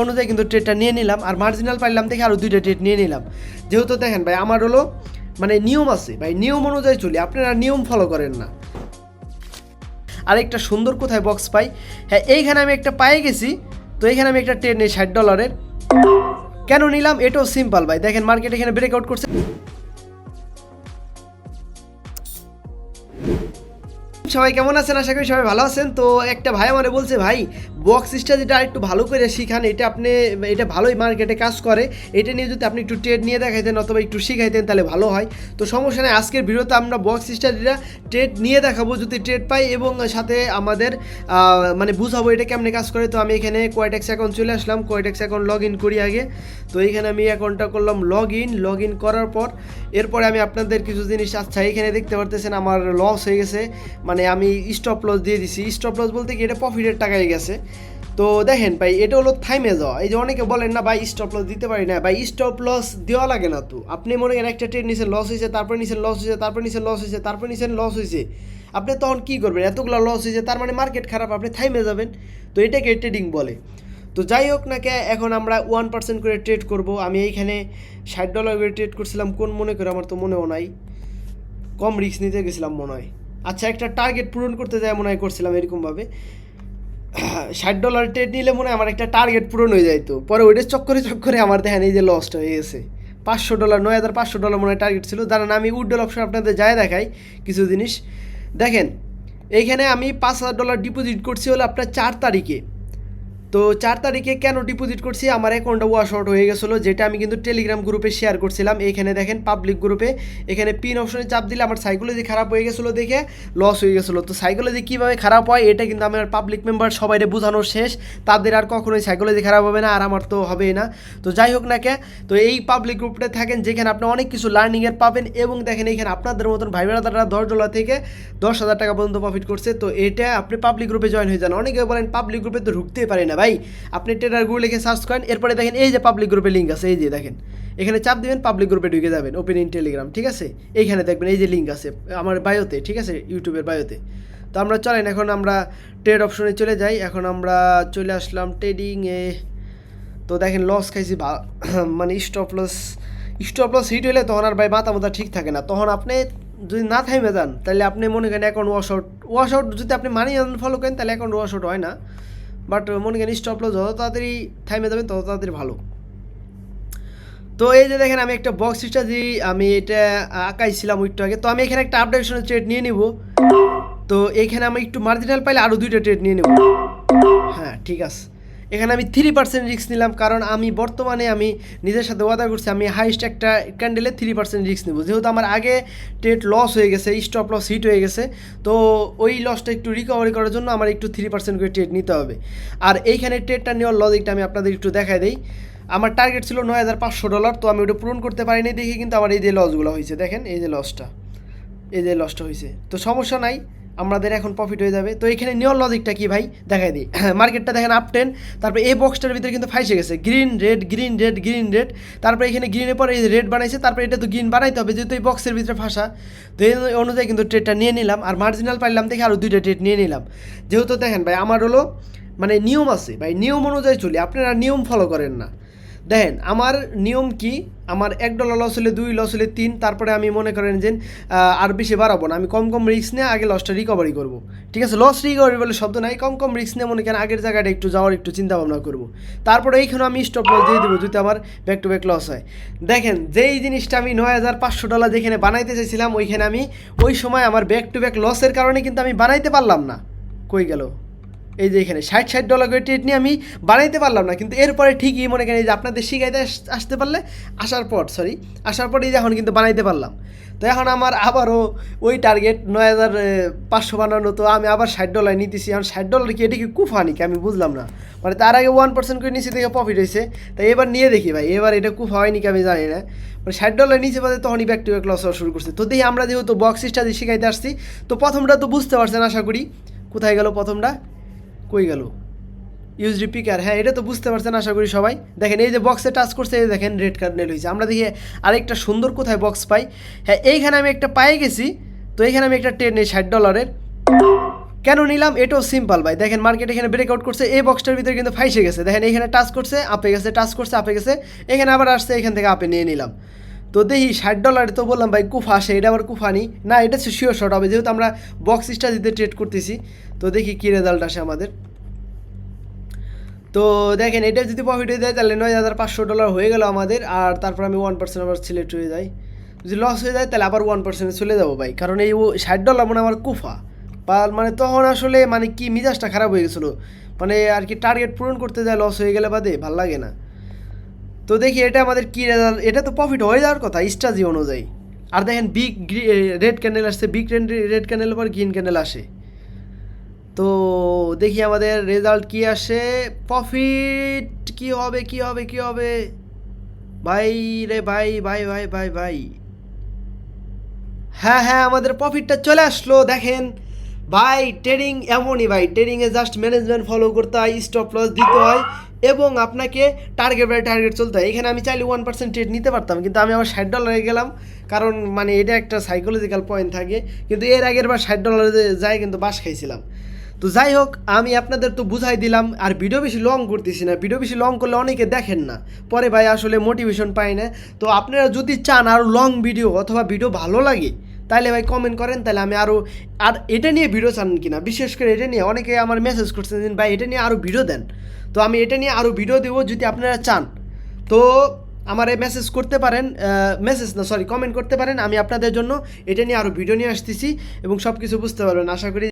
অনুযায়ী কিন্তু ট্রেডটা নিয়ে নিলাম, আর মার্জিনাল পাইলাম দেখে আরও 2টা ট্রেড নিয়ে নিলাম। যেহেতু দেখেন ভাই আমার হলো মানে নিয়ম আছে ভাই, নিয়ম অনুযায়ী চলি, আপনারা নিয়ম ফলো করেন না। আরেকটা সুন্দর কোথায় বক্স পাই, হ্যাঁ এইখানে আমি একটা পায়ে গেছি। তো এইখানে আমি একটা ট্রেড নিই $60। কেন নিলাম এটাও সিম্পল ভাই, দেখেন মার্কেট এখানে ব্রেকআউট করছে। সবাই কেমন আছেন? আশা করি সবাই ভালো আছেন। তো একটা ভাই আমারে বলছে, ভাই বক্স স্ট্র্যাটেজিটা একটু ভালো করে শিখান, এটা ভালোই মার্কেটে কাজ করে, এটা নিয়ে যদি আপনি একটু ট্রেড নিয়ে দেখাইতেন অথবা একটু শিখাইতেন তাহলে ভালো হয়। তো সমস্যা নেই, আজকের ভিডিওতে আমরা বক্স স্ট্র্যাটেজিটা ট্রেড নিয়ে দেখাবো যদি ট্রেড পাই, এবং সাথে আমাদের মানে বুঝাবো এটা কেমনে কাজ করে। তো আমি এখানে কোয়াইটেক্স অ্যাকাউন্ট চলে আসলাম, কোয়াইটেক্স অ্যাকাউন্ট লগ ইন করি আগে। তো এইখানে আমি অ্যাকাউন্টটা করলাম লগ ইন করার পর এরপরে আমি আপনাদের কিছু জিনিস, আচ্ছা এখানে দেখতে পারতেছেন আমার লস হয়ে গেছে, মানে আমি স্টপ লস দিয়ে দিছি। স্টপ লস বলতে কি এটা প্রফিটের টাকায় গেছে। তো দেখেন ভাই এটা হলো থাইমে যাওয়া। এই যে অনেকে বলেন না ভাই স্টপ লস দিতে পারি না, ভাই স্টপ লস দেওয়া লাগে না। তো আপনি মনে করেন একটা ট্রেড নিচে লস হয়েছে, তারপর নিচে লস হয়েছে, তারপর নিচে লস হয়েছে, তারপর নিচে লস হয়েছে, আপনি তখন কী করবেন? এতগুলো লস হয়েছে তার মানে মার্কেট খারাপ, আপনি থাইমে যাবেন। তো এটাকে ট্রেডিং বলে। তো যাই হোক না কে, এখন আমরা 1% করে ট্রেড করব। আমি এইখানে $60 করে ট্রেড করছিলাম, কোন মনে করে আমার তো মনেও নাই, কম রিস্ক নিতে গেছিলাম মনে হয়। আচ্ছা একটা টার্গেট পূরণ করতে যায় মনে হয় করছিলাম এরকমভাবে। $60 ট্রেড নিলে মনে হয় আমার একটা টার্গেট পূরণ হয়ে যাইতো, পরে ওইটার চক্করে আমার দেখেন এই যে লসটা হয়ে গেছে। $500, $9,500 মনে হয় টার্গেট ছিল। জানেন আমি উইথড্রল অপশন আপনাদের যায় দেখাই কিছু জিনিস। দেখেন এইখানে আমি $5,000 ডিপোজিট করছি হলো আপনার 4 তারিখে। তো 4 তারিখে কেন ডিপোজিট করছি, আমার অ্যাকাউন্টটা ওয়াশ আউট হয়ে গেছিলো, যেটা আমি কিন্তু টেলিগ্রাম গ্রুপে শেয়ার করছিলাম। এইখানে দেখেন পাবলিক গ্রুপে, এখানে পিন অপশনে চাপ দিলে আমার সাইকোলজি খারাপ হয়ে গেছিলো দেখে লস হয়ে গেছিলো। তো সাইকোলজি কীভাবে খারাপ হয় এটা কিন্তু আমার পাবলিক মেম্বার সবাইরে বোঝানো শেষ, তাদের আর কখনোই সাইকোলজি খারাপ হবে না, আর আমার তো হবেই না। তো যাই হোক না কে, তো এই পাবলিক গ্রুপটা থাকেন যেখানে আপনি অনেক কিছু লার্নিংয়ের পাবেন, এবং দেখেন এখানে আপনাদের মতন ভাই ব্রাদাররা $10 থেকে $10,000 পর্যন্ত প্রফিট করছে। তো এটা আপনি পাবলিক গ্রুপে জয়েন হয়ে যান। অনেকে বলেন পাবলিক গ্রুপে তো ঢুকতেই পারে না ভাই, আপনি ট্রেডার গ্রুপ লিখে সার্চ করেন, এরপরে দেখেন এই যে পাবলিক গ্রুপে লিঙ্ক আছে, এই যে দেখেন এখানে চাপ দিবেন, পাবলিক গ্রুপে ঢুকে যাবেন, ওপেন ইন টেলিগ্রাম, ঠিক আছে। এইখানে দেখবেন এই যে লিঙ্ক আছে আমার বায়োতে, ঠিক আছে, ইউটিউবের বায়োতে। তো আমরা চলেন এখন আমরা ট্রেড অপশনে চলে যাই। এখন আমরা চলে আসলাম ট্রেডিংয়ে। তো দেখেন লস খাইছি মানে স্টপ লস হিট হলে তখন আর ভাই মাথা ঠিক থাকে না। তখন আপনি যদি না থাইমে যান তাহলে আপনি মনে করেন অ্যাকাউন্ট ওয়াশ আউট যদি আপনি মানি ফলো করেন তাহলে অ্যাকাউন্ট ওয়াশ আউট হয় না, বাট মনে করেন স্টপ লস যত তাড়াতাড়ি থাইমে যাবেন তত তাড়াতাড়ি ভালো। তো এই যে দেখেন আমি একটা বক্স স্ট্র্যাটেজি আমি এটা আঁকাইছিলাম একটু আগে। তো আমি এখানে একটা আপডেশনের ট্রেড নিয়ে নিব। তো এইখানে আমি একটু মার্জিনাল পাইলে আরও 2টা ট্রেড নিয়ে নেব। হ্যাঁ ঠিক আছে, এখানে আমি 3% রিস্ক নিলাম, কারণ আমি বর্তমানে আমি নিজের সাথে ওয়াদা করছি আমি হাইস্ট একটা ক্যান্ডেলে 3% রিস্ক নেব, যেহেতু আমার আগে ট্রেড লস হয়ে গেছে, স্টপ লস হিট হয়ে গেছে। তো ওই লসটা একটু রিকভারি করার জন্য আমার একটু 3% করে ট্রেড নিতে হবে। আর এইখানে ট্রেডটা নেওয়ার লজিকটা আমি আপনাদের একটু দেখাই দিই। আমার টার্গেট ছিল $9,500, তো আমি ওটা পূরণ করতে পারিনি দেখে কিন্তু আমার এই যে লসগুলো হয়েছে, দেখেন এই যে লসটা হয়েছে। তো সমস্যা নাই, আমাদের এখন প্রফিট হয়ে যাবে। তো এখানে নেওয়ার লজিকটা কি ভাই দেখাই দিই। মার্কেটটা দেখেন আপ 10, তারপরে এই বক্সটার ভিতরে কিন্তু ফাইসে গেছে গ্রিন রেড, তারপরে এখানে গ্রিনের পরে এই রেড বানাইছে, তারপরে এটা তো গ্রিন বানাইতে হবে যেহেতু এই বক্সের ভিতরে ফাঁসা। তো এই অনুযায়ী কিন্তু ট্রেডটা নিয়ে নিলাম, আর মার্জিনাল পাইলাম দেখে আরও 2টা ট্রেড নিয়ে নিলাম। যেহেতু দেখেন ভাই আমার হলো মানে নিয়ম আছে ভাই, নিয়ম অনুযায়ী চলি, আপনারা নিয়ম ফলো করেন না। দেখেন আমার নিয়ম কি, আমার $1 লস হলে 2, লস হলে 3, তারপরে আমি মনে করেন যে আর বেশি বাড়াবো না, আমি কম রিস্ক নিয়ে আগে লসটা রিকভারি করবো, ঠিক আছে। লস রিকভারি বলে শব্দ নাই, কম রিস্ক নিয়ে মনে করেন আগের জায়গাটা একটু যাওয়ার একটু চিন্তা ভাবনা করবো। তারপরে এইখানে আমি স্টপ লস দিয়ে দেবো যদি আমার ব্যাক টু ব্যাক লস হয়। দেখেন যেই জিনিসটা আমি $9,500 যেখানে বানাইতে চাইছিলাম ওইখানে আমি ওই সময় আমার ব্যাক টু ব্যাক লসের কারণে কিন্তু আমি বানাইতে পারলাম না। কই গেল, এই যে এখানে $60 করে ট্রেড নিয়ে আমি বানাইতে পারলাম না, কিন্তু এরপরে ঠিকই মনে করেন এই যে আপনাদের শিখাইতে আসার পর এই যে এখন কিন্তু বানাইতে পারলাম। তো এখন আমার আবারও ওই টার্গেট 9,500 বানানো, তো আমি আবার $60 নিতেছি। এখন $60 কি এটা কি কুফানি কি আমি বুঝলাম না, মানে তার আগে 1% করে নিচে দেখে প্রফিট হয়েছে, তাই এবার নিয়ে দেখি ভাই এবার এটা কুফা হয়নি কি আমি জানি না। মানে $60 নিচে পাতে তখনই ব্যাক টু ব্যাক লস হওয়া শুরু করছে। তো দেখি আমরা যেহেতু বক্স স্ট্র্যাটেজি শিখাইতে আসছি, তো প্রথমটা তো বুঝতে পারছেন আশা করি, কোথায় গেল প্রথমটা, কই গেল ইউএসডি পিকার, হ্যাঁ এটা তো বুঝতে পারছেন আশা করি সবাই। দেখেন এই যে বক্সে টাচ করছে, এই দেখেন রেড কার্নেল হয়েছে। আমরা দেখি আরেকটা সুন্দর কোথায় বক্স পাই, হ্যাঁ এইখানে আমি একটা পায়ে গেছি। তো এইখানে আমি একটা ট্রেড নিই $60। কেন নিলাম এটাও সিম্পল ভাই, দেখেন মার্কেট এখানে ব্রেকআউট করছে, এই বক্সটার ভিতরে কিন্তু ফাইসে গেছে, দেখেন এখানে টাচ করছে আপে গেছে, টাচ করছে আপে গেছে, এখানে আবার আসছে, এখান থেকে আপে নিয়ে নিলাম। তো দেখি $60 তো বললাম ভাই কুফা আসে, এটা আবার কুফা নি না, এটা শিওর শর্ট হবে যেহেতু আমরা বক্স স্ট্র্যাটেজিতে ট্রেড করতেছি। তো দেখি কী রেজাল্ট আসে আমাদের। তো দেখেন এটা যদি প্রফিট হয়ে যায় তাহলে $9,500 হয়ে গেল আমাদের, আর তারপর আমি 1% আবার সিলেক্ট হয়ে যাই। যদি লস হয়ে যায় তাহলে আবার 1% চলে যাবো ভাই, কারণ এই $60 মানে আমার কুফা মানে তখন আসলে মানে কি মিজাজটা খারাপ হয়ে গেছিলো, মানে আর কি টার্গেট পূরণ করতে যায় লস হয়ে গেলে বাদে ভাল লাগে না। তো দেখি এটা আমাদের কী রেজাল্ট, এটা তো প্রফিট হয়ে যাওয়ার কথা স্ট্র্যাটেজি অনুযায়ী। আর দেখেন বিগ রেড ক্যান্ডেল আসছে, বিগ রেড ক্যান্ডেলের পর গ্রিন ক্যান্ডেল আসে। তো দেখি আমাদের রেজাল্ট কি আসে, প্রফিট কি হবে কি হবে কি হবে ভাই রে ভাই ভাই ভাই ভাই ভাই। হ্যাঁ হ্যাঁ আমাদের প্রফিটটা চলে আসলো দেখেন ভাই। ট্রেডিং এমনই ভাই, ট্রেডিংয়ে জাস্ট ম্যানেজমেন্ট ফলো করতে হয়, স্টপ লস দিতে হয় এবং আপনাকে টার্গেট বাই টার্গেট চলতে হয়। এখানে আমি চাইলে 1% ট্রেড নিতে পারতাম, কিন্তু আমি আবার $60 গেলাম, কারণ মানে এটা একটা সাইকোলজিক্যাল পয়েন্ট থাকে। কিন্তু এর আগের বার $60 যায় কিন্তু বাস খাইছিলাম। তো যাই হোক আমি আপনাদের তো বুঝাই দিলাম, আর ভিডিও বেশি লং করতেছি না, ভিডিও বেশি লং করলে অনেকে দেখেন না, পরে ভাই আসলে মোটিভেশন পাই না। তো আপনারা যদি চান আরও লং ভিডিও অথবা ভিডিও ভালো লাগে তাহলে ভাই কমেন্ট করেন, তাহলে আমি আরও আর এটা নিয়ে ভিডিও চান কিনা, বিশেষ করে এটা নিয়ে অনেকে আমার মেসেজ করছেন ভাই এটা নিয়ে আরও ভিডিও দেন। তো আমি এটা নিয়ে আরও ভিডিও দেবো যদি আপনারা চান। তো আমারে মেসেজ করতে পারেন, মেসেজ না সরি কমেন্ট করতে পারেন, আমি আপনাদের জন্য এটা নিয়ে আরও ভিডিও নিয়ে আসতেছি এবং সব কিছু বুঝতে পারবেন আশা করি।